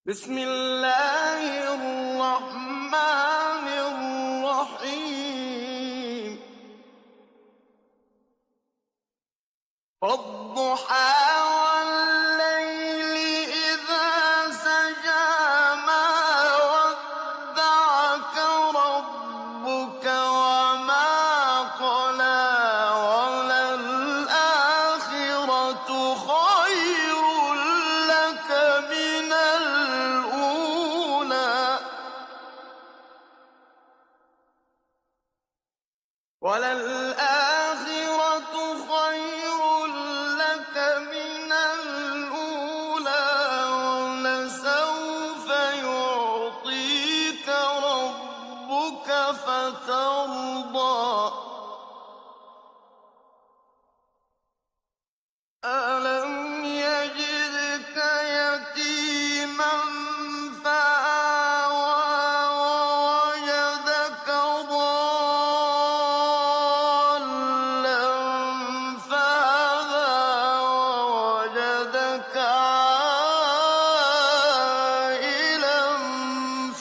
بسم الله الرحمن الرحيم والضحى والليل إذا سجى ما ودعك ربك وما قلى وللآخرة خير لك من الأولى وللآخرة خير لك من الأولى ولسوف يعطيك ربك فترضى ألم يجدك يتيما فآوى ووجدك ضالا فهدى ووجدك عائلا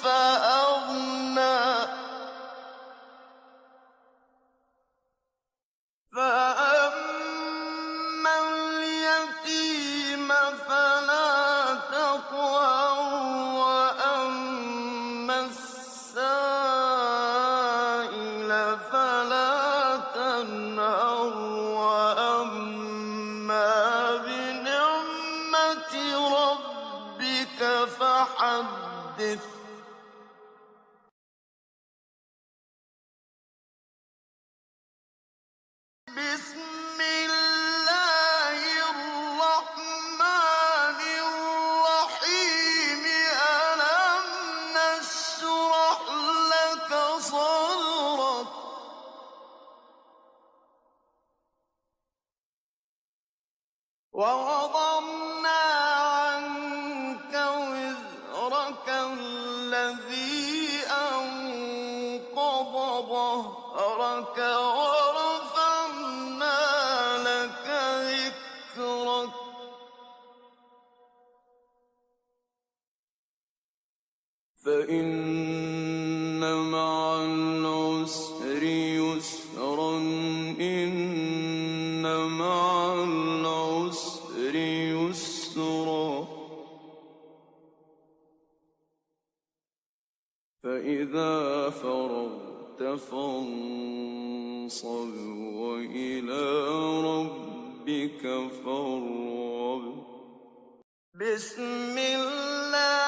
فأغنى فأما اليتيم فلا تقهر وأما السائل فلا تنهر وأما بنعمة ربك فحدث بسم الله الرحمن الرحيم ألم نشرح لك صدرك ووضعنا عنك وزرك الذي أنقض ظهرك ورفعنا لك ذكرك فإن مع العسر يسرا إن مع العسر يسرا فإذا فرغت فانصب وإلى ربك فارغب بسم الله